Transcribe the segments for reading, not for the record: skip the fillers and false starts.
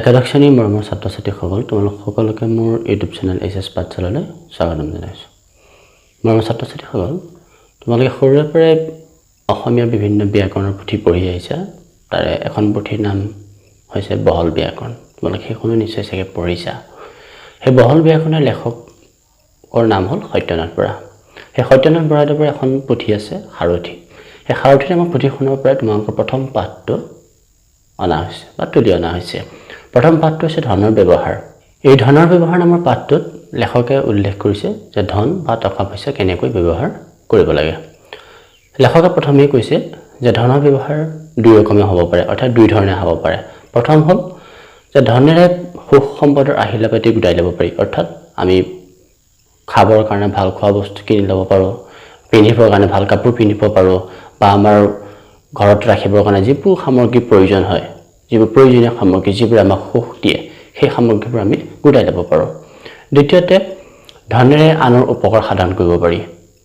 একাদশ শ্ৰেণীৰ মৰমৰ ছাত্ৰ ছাত্ৰীসকল তোমালোক সকলোকে মোৰ ইউটিউব চেনেল এছএছ পাঠশালালৈ স্বাগতম জনাইছোঁ। মৰমৰ ছাত্ৰ ছাত্ৰীসকল, তোমালোকে সৰুৰে পৰাই অসমীয়া বিভিন্ন ব্যাকৰণৰ পুথি পঢ়ি আহিছা। তাৰে এখন পুথিৰ নাম হৈছে বহল ব্যাকৰণ। তোমালোকে সেইখনো নিশ্চয় চাগে পঢ়িছা। সেই বহল ব্যাকৰণৰ লেখকৰ নাম হ'ল সত্যনাথ বৰা। সেই সত্যনাথ বৰাদেৱৰ এখন পুথি আছে সাৰথি। সেই সাৰথি নামৰ পুথিখনৰ পৰাই তোমালোকৰ প্ৰথম পাঠটো অনা হৈছে বা তুলি অনা হৈছে। প্ৰথম পাঠটো হৈছে ধনৰ ব্যৱহাৰ। এই ধনৰ ব্যৱহাৰ নামৰ পাঠটোত লেখকে উল্লেখ কৰিছে যে ধন বা টকা পইচা কেনেকৈ ব্যৱহাৰ কৰিব লাগে। লেখকে প্ৰথমেই কৈছে যে ধনৰ ব্যৱহাৰ দুই ৰকমে হ'ব পাৰে, অৰ্থাৎ দুই ধৰণে হ'ব পাৰে। প্ৰথম হ'ল যে ধনেৰে সুখ সম্পদৰ আহিলা পাতি গোটাই ল'ব পাৰি, অৰ্থাৎ আমি খাবৰ কাৰণে ভাল খোৱা বস্তু কিনি ল'ব পাৰোঁ, পিন্ধিবৰ কাৰণে ভাল কাপোৰ পিন্ধিব পাৰোঁ, বা আমাৰ ঘৰত ৰাখিবৰ কাৰণে যিবোৰ সামগ্ৰী প্ৰয়োজন হয়, যিবোৰ প্ৰয়োজনীয় সামগ্ৰী, যিবোৰ আমাক সুখ দিয়ে, সেই সামগ্ৰীবোৰ আমি গোটাই ল'ব পাৰোঁ। দ্বিতীয়তে, ধনেৰে আনৰ উপকাৰ সাধন কৰিব পাৰি।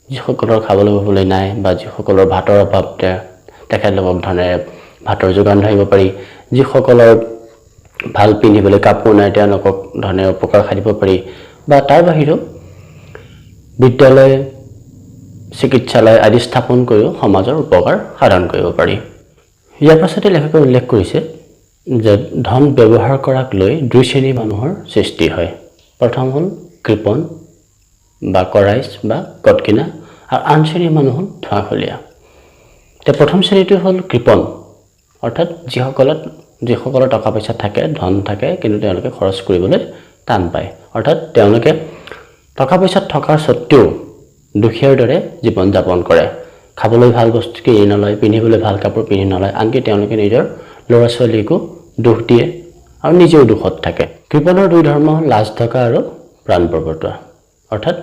যিসকলৰ খাবলৈ ববলৈ নাই বা যিসকলৰ ভাতৰ অভাৱ, তেখেতলোকক ধনেৰে ভাতৰ যোগান ধৰিব পাৰি। যিসকলৰ ভাল পিন্ধিবলৈ কাপোৰ নাই, তেওঁলোকক ধনেৰে উপকাৰ সাধিব পাৰি। বা তাৰ বাহিৰেও বিদ্যালয়, চিকিৎসালয় আদি স্থাপন কৰিও সমাজৰ উপকাৰ সাধন কৰিব পাৰি। ইয়াৰ পাছতে লেখকে উল্লেখ কৰিছে যে ধন ব্যৱহাৰ কৰাক লৈ দুই শ্ৰেণীৰ মানুহৰ সৃষ্টি হয়। প্ৰথম হ'ল কৃপণ বা কৰাইজ বা কটকিনা, আৰু আন শ্ৰেণীৰ মানুহ হ'ল ধোঁৱাখলীয়া। এতিয়া প্ৰথম শ্ৰেণীটো হ'ল কৃপণ, অৰ্থাৎ যিসকলৰ টকা পইচা থাকে, ধন থাকে, কিন্তু তেওঁলোকে খৰচ কৰিবলৈ টান পায়। অৰ্থাৎ তেওঁলোকে টকা পইচা থকাৰ স্বত্বেও দুখীয়াৰ দৰে জীৱন যাপন কৰে। খাবলৈ ভাল বস্তু কিনি নলয়, পিন্ধিবলৈ ভাল কাপোৰ পিন্ধি নলয়, আনকি তেওঁলোকে নিজৰ ল'ৰা ছোৱালীকো দুখ দিয়ে আৰু নিজেও দুখত থাকে। কৃপণৰ দুই ধৰ্ম হ'ল লাজ থকা আৰু প্ৰাণ প্ৰৱৰ্তোৱা। অৰ্থাৎ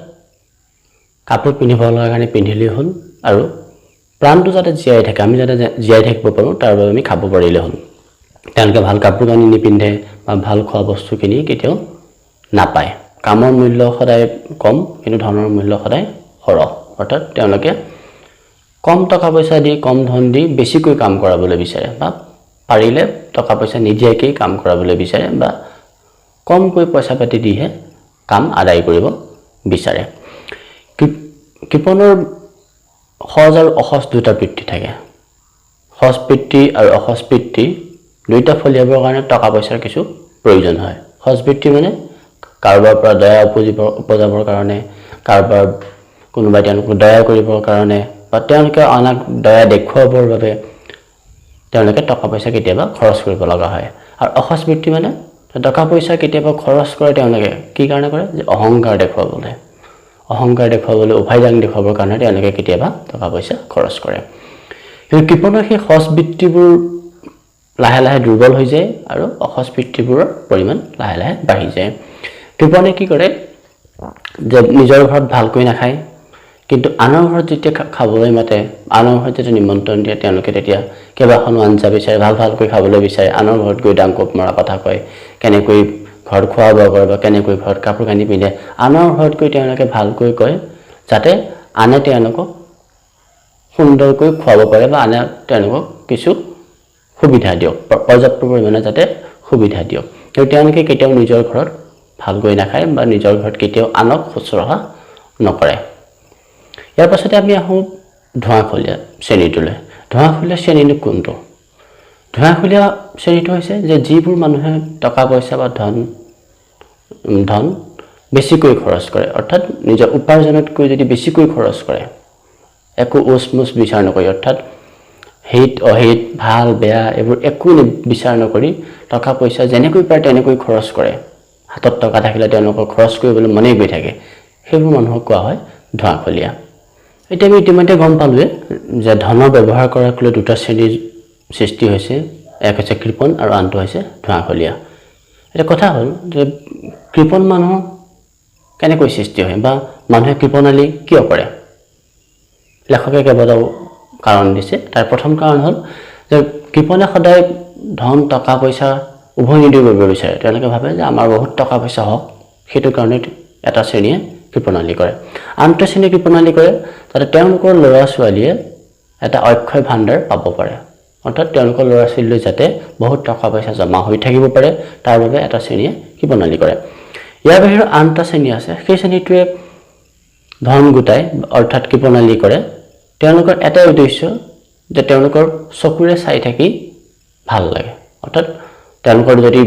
কাপোৰ পিন্ধিব লগা কাৰণে পিন্ধিলেই হ'ল, আৰু প্ৰাণটো যাতে জীয়াই থাকে, আমি যাতে জীয়াই থাকিব পাৰোঁ, তাৰ বাবে আমি খাব পাৰিলে হ'ল। তেওঁলোকে ভাল কাপোৰ কানি নিপিন্ধে বা ভাল খোৱা বস্তু কিনি কেতিয়াও নাপায়। কামৰ মূল্য সদায় কম, কিন্তু ধনৰ মূল্য সদায় সৰহ। অৰ্থাৎ তেওঁলোকে কম টকা পইচা দি, কম ধন দি বেছিকৈ কাম কৰাবলৈ বিচাৰে, বা পাৰিলে টকা পইচা নিদিয়াকেই কাম কৰাবলৈ বিচাৰে, বা কমকৈ পইচা পাতি দিহে কাম আদায় কৰিব বিচাৰে। কৃপণৰ সহজ আৰু অসহজ দুটা বৃত্তি থাকে। সহজ বৃত্তি আৰু অসহজ বৃত্তি দুইটা ফলিয়াবৰ কাৰণে টকা পইচাৰ কিছু প্ৰয়োজন হয়। সহজ বৃত্তি মানে কাৰোবাৰ পৰা দয়া উপজাবৰ কাৰণে, কোনোবাই তেওঁলোকক দয়া কৰিবৰ কাৰণে, বা তেওঁলোকে আনক দয়া দেখুৱাবৰ বাবে তেওঁলোকে টকা পইচা কেতিয়াবা খৰচ কৰিব লগা হয়। আৰু অসহজ বৃত্তি মানে টকা পইচা কেতিয়াবা খৰচ কৰে তেওঁলোকে কি কাৰণে কৰে, যে অহংকাৰ দেখুৱাবলৈ, উভাইদাং দেখুৱাবৰ কাৰণে তেওঁলোকে কেতিয়াবা টকা পইচা খৰচ কৰে। কিন্তু কৃপণৰ সেই সহজ বৃত্তিবোৰ লাহে লাহে দুৰ্বল হৈ যায়, আৰু অসহজ বৃত্তিবোৰৰ পৰিমাণ লাহে লাহে বাঢ়ি যায়। কৃপণে কি কৰে, যে নিজৰ ঘৰত ভালকৈ নাখায়, কিন্তু আনৰ ঘৰত যেতিয়া খাবলৈ মাতে, আনৰ ঘৰত যেতিয়া নিমন্ত্ৰণ দিয়ে, তেওঁলোকে তেতিয়া কেইবাখনো আঞ্জা বিচাৰে, ভালকৈ খাবলৈ বিচাৰে। আনৰ ঘৰত গৈ ডাং কোব মৰা কথা কয়, কেনেকৈ ঘৰত খোৱা বোৱা কৰে বা কেনেকৈ ঘৰত কাপোৰ কানি পিন্ধে। আনৰ ঘৰত গৈ তেওঁলোকে ভালকৈ কয়, যাতে আনে তেওঁলোকক সুন্দৰকৈ খুৱাব পাৰে, বা আনে তেওঁলোকক কিছু সুবিধা দিয়ক, পৰ্যাপ্ত পৰিমাণে যাতে সুবিধা দিয়ক। কিন্তু তেওঁলোকে কেতিয়াও নিজৰ ঘৰত ভালকৈ নাখায়, বা নিজৰ ঘৰত কেতিয়াও আনক শুশ্ৰূষা নকৰে। ইয়াৰ পাছতে আমি আহোঁ ধোঁৱাখলীয়া শ্ৰেণীটোলৈ। ধোঁৱাখলীয়া শ্ৰেণীটো কোনটো? ধোঁৱাখলীয়া শ্ৰেণীটো হৈছে যে যিবোৰ মানুহে টকা পইচা বা ধন বেছিকৈ খৰচ কৰে, অৰ্থাৎ নিজৰ উপাৰ্জনতকৈ যদি বেছিকৈ খৰচ কৰে, একো ওচ মোচ বিচাৰ নকৰি, অৰ্থাৎ হিত অহিত, ভাল বেয়া এইবোৰ একো বিচাৰ নকৰি টকা পইচা যেনেকৈ পাৰে তেনেকৈ খৰচ কৰে। হাতত টকা থাকিলে তেওঁলোকৰ খৰচ কৰিবলৈ মনেই গৈ থাকে। সেইবোৰ মানুহক কোৱা হয় ধোঁৱাখলীয়া। এতিয়া আমি ইতিমধ্যে গম পালোৱে যে ধনৰ ব্যৱহাৰ কৰাক লৈ দুটা শ্ৰেণীৰ সৃষ্টি হৈছে, এক হৈছে কৃপণ আৰু আনটো হৈছে ধোঁৱাখলীয়া। এতিয়া কথা হ'ল যে কৃপণ মানুহ কেনেকৈ সৃষ্টি হয়, বা মানুহে কৃপণালী কিয় কৰে? লেখকে কেইবাটাও কাৰণ দিছে। তাৰ প্ৰথম কাৰণ হ'ল যে কৃপণে সদায় ধন টকা পইচা উভৈনদী কৰিব বিচাৰে। তেওঁলোকে ভাবে যে আমাৰ বহুত টকা পইচা হওক, সেইটো কাৰণে এটা শ্ৰেণীয়ে কৃপণালী কৰে। আনটো শ্ৰেণীয়ে কৃপণালী কৰে যাতে তেওঁলোকৰ ল'ৰা ছোৱালীয়ে এটা অক্ষয় ভাণ্ডাৰ পাব পাৰে, অৰ্থাৎ তেওঁলোকৰ ল'ৰা ছোৱালীলৈ যাতে বহুত টকা পইচা জমা হৈ থাকিব পাৰে তাৰ বাবে এটা শ্ৰেণীয়ে কৃপণালী কৰে ইয়াৰ বাহিৰে আন এটা শ্ৰেণী আছে সেই শ্ৰেণীটোৱে ধন গোটাই অৰ্থাৎ কৃপণালী কৰে তেওঁলোকৰ এটা উদ্দেশ্য যে তেওঁলোকৰ চকুৰে চাই থাকি ভাল লাগে অৰ্থাৎ তেওঁলোকৰ যদি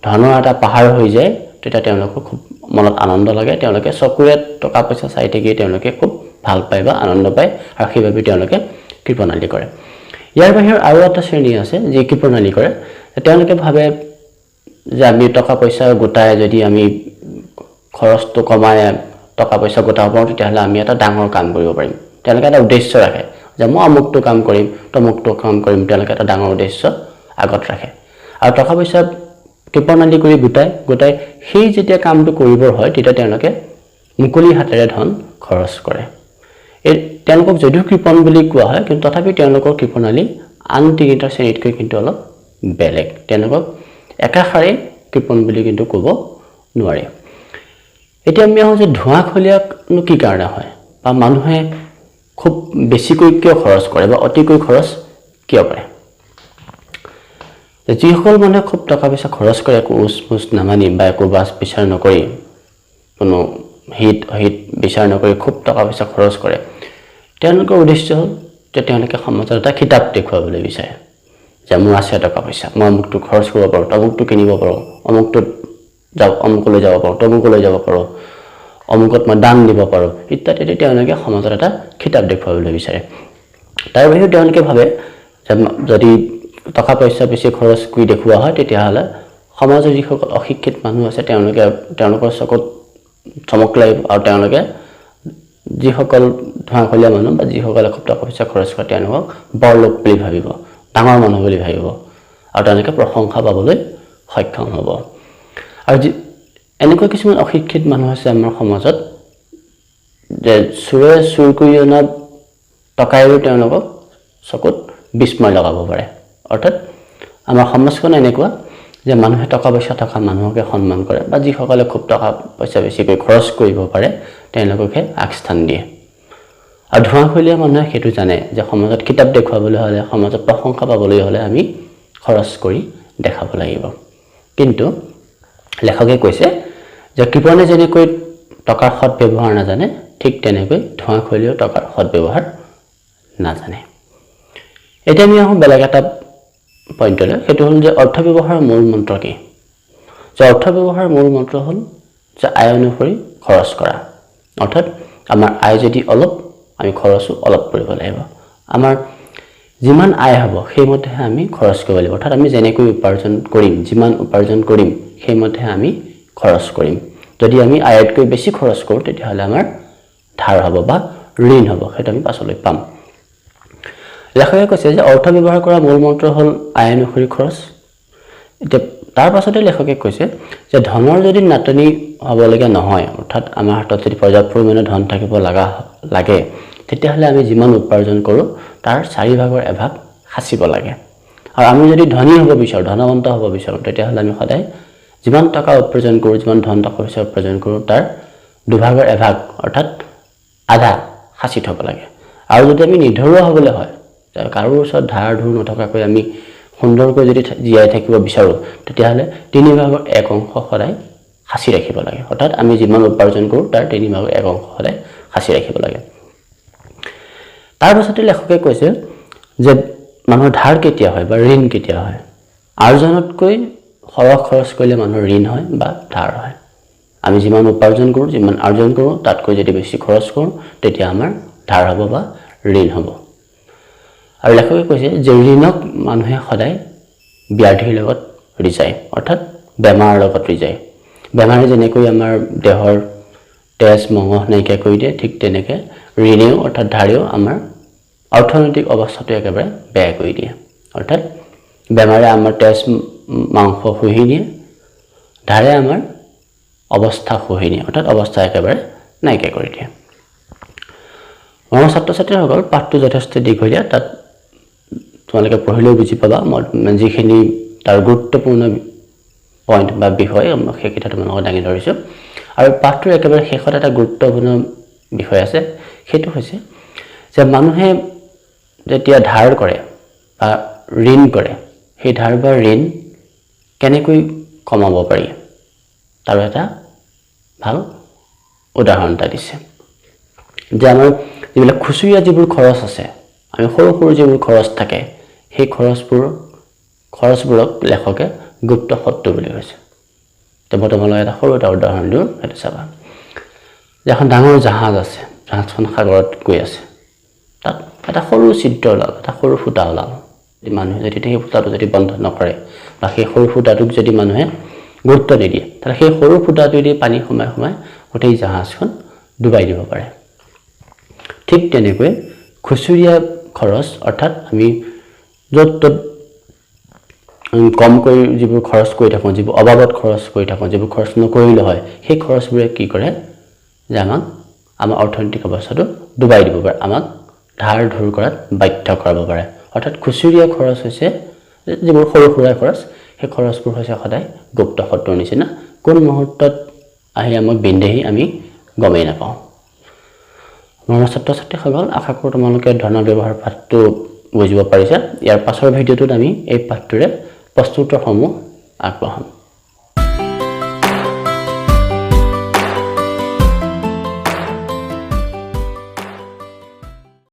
ধনৰ এটা পাহাৰ হৈ যায় তেতিয়া তেওঁলোকৰ খুব মনত আনন্দ লাগে তেওঁলোকে চকুৰে টকা পইচা চাই থাকি তেওঁলোকে খুব ভাল পায় বা আনন্দ পায় আৰু সেইবাবে তেওঁলোকে কৃপণালী কৰে ইয়াৰ বাহিৰে আৰু এটা শ্ৰেণী আছে যি কৃপণালী কৰে তেওঁলোকে ভাবে যে আমি টকা পইচা গোটাই যদি আমি খৰচটো কমাই টকা পইচা গোটাব পাৰোঁ তেতিয়াহ'লে আমি এটা ডাঙৰ কাম কৰিব পাৰিম তেওঁলোকে এটা উদ্দেশ্য ৰাখে যে মই অমুকটো কাম কৰিম তমুকটো কাম কৰিম তেওঁলোকে এটা ডাঙৰ উদ্দেশ্য আগত ৰাখে আৰু টকা পইচা কৃপণালী কৰি গোটাই সেই যেতিয়া কামটো কৰিবৰ হয় তেতিয়া তেওঁলোকে মুকলি হাতেৰে ধন খৰচ কৰে এই তেওঁলোকক যদিও কৃপণ বুলি কোৱা হয় কিন্তু তথাপি তেওঁলোকৰ কৃপণালী আন তিনিটা শ্ৰেণীতকৈ কিন্তু অলপ বেলেগ তেওঁলোকক একাষাৰে কৃপণ বুলি কিন্তু ক'ব নোৱাৰে এতিয়া আমি আহোঁ যে ধোঁৱাখলীয়ানো কি কাৰণে হয় বা মানুহে খুব বেছিকৈ কিয় খৰচ কৰে বা অতিকৈ খৰচ কিয় কৰে যিসকল মানুহে খুব টকা পইচা খৰচ কৰে একো উচ নামানি বা একো বাছ বিচাৰ নকৰি কোনো হিত বিচাৰ নকৰি খুব টকা পইচা খৰচ কৰে তেওঁলোকৰ উদ্দেশ্য হ'ল যে তেওঁলোকে সমাজত এটা খিতাপ দেখুৱাবলৈ বিচাৰে যে মোৰ আছে টকা পইচা মই অমুকটো খৰচ কৰিব পাৰোঁ তমুকটো কিনিব পাৰোঁ অমুকটোত অমুকলৈ যাব পাৰোঁ তমুকলৈ যাব পাৰোঁ অমুকত মই দান দিব পাৰোঁ ইত্যাদি তেওঁলোকে সমাজত এটা খিতাপ দেখুৱাবলৈ বিচাৰে তাৰ বাহিৰেও তেওঁলোকে ভাবে যে যদি টকা পইচা বেছি খৰচ কৰি দেখুওৱা হয় তেতিয়াহ'লে সমাজৰ যিসকল অশিক্ষিত মানুহ আছে তেওঁলোকৰ চকুত চমক লাগিব আৰু তেওঁলোকে যিসকল ধোঁৱাখলীয়া মানুহ বা যিসকলে খুব টকা পইচা খৰচ কৰে তেওঁলোকক বৰলোক বুলি ভাবিব ডাঙৰ মানুহ বুলি ভাবিব আৰু তেওঁলোকে প্ৰশংসা পাবলৈ সক্ষম হ'ব আৰু এনেকুৱা কিছুমান অশিক্ষিত মানুহ আছে আমাৰ সমাজত যে চোৰে চুৰ কৰি অনা টকাইও তেওঁলোকক চকুত বিস্ময় লগাব পাৰে অৰ্থাৎ আমাৰ সমাজখন এনেকুৱা যে মানুহে টকা পইচা থকা মানুহকে সন্মান কৰে বা যিসকলে খুব টকা পইচা বেছিকৈ খৰচ কৰিব পাৰে তেওঁলোককে আগস্থান দিয়ে আৰু ধোঁৱাখলীয়া মানুহে সেইটো জানে যে সমাজত কিতাপ দেখুৱাবলৈ হ'লে সমাজত প্ৰশংসা পাবলৈ হ'লে আমি খৰচ কৰি দেখাব লাগিব কিন্তু লেখকে কৈছে যে কৃপণে যেনেকৈ টকাৰ সৎ ব্যৱহাৰ নাজানে ঠিক তেনেকৈ ধোঁৱাখলীয়াও টকাৰ সৎ ব্যৱহাৰ নাজানে এতিয়া আমি আহোঁ বেলেগ এটা পইণ্টলৈ সেইটো হ'ল যে অৰ্থ ব্যৱহাৰৰ মূল মন্ত্ৰ কি যে অৰ্থ ব্যৱহাৰৰ মূল মন্ত্ৰ হ'ল যে আয় অনুসৰি খৰচ কৰা অৰ্থাৎ আমাৰ আয় যদি অলপ আমি খৰচো অলপ কৰিব লাগিব আমাৰ যিমান আয় হ'ব সেইমতেহে আমি খৰচ কৰিব লাগিব অৰ্থাৎ আমি যেনেকৈ উপাৰ্জন কৰিম যিমান উপাৰ্জন কৰিম সেইমতে আমি খৰচ কৰিম যদি আমি আয়তকৈ বেছি খৰচ কৰোঁ তেতিয়াহ'লে আমাৰ ধাৰ হ'ব বা ঋণ হ'ব সেইটো আমি পাছলৈ পাম লেখকে কৈছে যে অৰ্থ ব্যৱহাৰ কৰা মূল মন্ত্ৰ হ'ল আয় অনুসৰি খৰচ এতিয়া তাৰ পাছতে লেখকে কৈছে যে ধনৰ যদি নাটনি হ'বলগীয়া নহয় অৰ্থাৎ আমাৰ হাতত যদি পৰ্যাপ্ত পৰিমাণে ধন থাকিব লাগে তেতিয়াহ'লে আমি যিমান উপাৰ্জন কৰোঁ তাৰ 4/1 সাঁচিব লাগে আৰু আমি যদি ধনী হ'ব বিচাৰোঁ ধনৱন্ত হ'ব বিচাৰোঁ তেতিয়াহ'লে আমি সদায় যিমান টকা উপাৰ্জন কৰোঁ যিমান ধন টকা পইচা উপাৰ্জন কৰোঁ তাৰ 2/1 অৰ্থাৎ আধা সাঁচি থ'ব লাগে আৰু যদি আমি নিধৰুৱা হ'বলৈ হয় কাৰো ওচৰত ধাৰ ধুৰ নথকাকৈ আমি সুন্দৰকৈ যদি জীয়াই থাকিব বিচাৰোঁ তেতিয়াহ'লে 3/1 সদায় সাঁচি ৰাখিব লাগে অৰ্থাৎ আমি যিমান উপাৰ্জন কৰোঁ তাৰ 3/1 সদায় সাঁচি ৰাখিব লাগে তাৰ পাছতে লেখকে কৈছে যে মানুহৰ ধাৰ কেতিয়া হয় বা ঋণ কেতিয়া হয় আৰ্জনতকৈ সৰহ খৰচ কৰিলে মানুহৰ ঋণ হয় বা ধাৰ হয় আমি যিমান উপাৰ্জন কৰোঁ যিমান আৰ্জন কৰোঁ তাতকৈ যদি বেছি খৰচ কৰোঁ তেতিয়া আমাৰ ধাৰ হ'ব বা ঋণ হ'ব আৰু লেখকে কৈছে যে ঋণক মানুহে সদায় ব্যাধিৰ লগত ৰিজায় অৰ্থাৎ বেমাৰৰ লগত ৰিজায় বেমাৰে যেনেকৈ আমাৰ দেহৰ তেজ মঙহ নাইকিয়া কৰি দিয়ে ঠিক তেনেকৈ ঋণেও অৰ্থাৎ ধাৰেও আমাৰ অৰ্থনৈতিক অৱস্থাটো একেবাৰে বেয়া কৰি দিয়ে অৰ্থাৎ বেমাৰে আমাৰ তেজ মাংস শুহি নিয়ে ধাৰে আমাৰ অৱস্থা শুহি নিয়ে অৰ্থাৎ অৱস্থা একেবাৰে নাইকিয়া কৰি দিয়ে মোৰ ছাত্ৰ ছাত্ৰীসকল পাঠটো যথেষ্ট দীঘলীয়া তাত তোমালোকে পঢ়িলেও বুজি পাবা মই যিখিনি তাৰ গুৰুত্বপূৰ্ণ পইণ্ট বা বিষয় সেইকেইটা তোমালোকক দাঙি ধৰিছোঁ আৰু পাঠটোৰ একেবাৰে শেষত এটা গুৰুত্বপূৰ্ণ বিষয় আছে সেইটো হৈছে যে মানুহে যেতিয়া ধাৰ কৰে বা ঋণ কৰে সেই ধাৰ বা ঋণ কেনেকৈ কমাব পাৰি তাৰ এটা ভাল উদাহৰণ এটা দিছে যে আমাৰ যিবিলাক খুচুৰীয়া যিবোৰ খৰচ আছে আমি সৰু সৰু যিবোৰ খৰচ থাকে সেই খৰচবোৰক লেখকে গুপ্ত শত্ৰু বুলি কৈছে তো মই তোমালোকক এটা সৰু এটা উদাহৰণ দিওঁ সেইটো চাবা যে এখন ডাঙৰ জাহাজ আছে জাহাজখন সাগৰত গৈ আছে তাত এটা সৰু ছিদ্ৰ ওলাল এটা সৰু ফুটা ওলাল যদি মানুহে যদি সেই ফুটাটো যদি বন্ধ নকৰে বা সেই সৰু ফুটাটোক যদি মানুহে গুৰুত্ব নিদিয়ে তাহলে সেই সৰু ফুটাটোৱেদি পানী সোমাই সোমাই গোটেই জাহাজখন ডুবাই দিব পাৰে ঠিক তেনেকৈ খুচুৰীয়া খৰচ অৰ্থাৎ আমি য'ত ত'ত কমকৈ যিবোৰ খৰচ কৰি থাকোঁ যিবোৰ অবাবত খৰচ কৰি থাকোঁ যিবোৰ খৰচ নকৰিলে হয় সেই খৰচবোৰে কি কৰে যে আমাৰ অৰ্থনৈতিক অৱস্থাটো ডুবাই দিব পাৰে আমাক ধাৰ ধুৰ কৰাত বাধ্য কৰাব পাৰে অৰ্থাৎ খুচুৰীয়া খৰচ হৈছে যিবোৰ সৰু সুৰা খৰচ সেই খৰচবোৰ হৈছে সদায় গুপ্ত শত্ৰুৰ নিচিনা কোন মুহূৰ্তত আহি আমাক বিন্ধেহি আমি গমেই নাপাওঁ মোৰ ছাত্ৰ ছাত্ৰীসকল আশা কৰোঁ তোমালোকে ধনৰ ব্যৱহাৰ পাঠটো বুজিব পাৰিছা ইয়াৰ পাছৰ ভিডিঅ'টোত আমি এই পাঠটোৰে প্ৰশ্নোত্তৰসমূহ আগবঢ়াম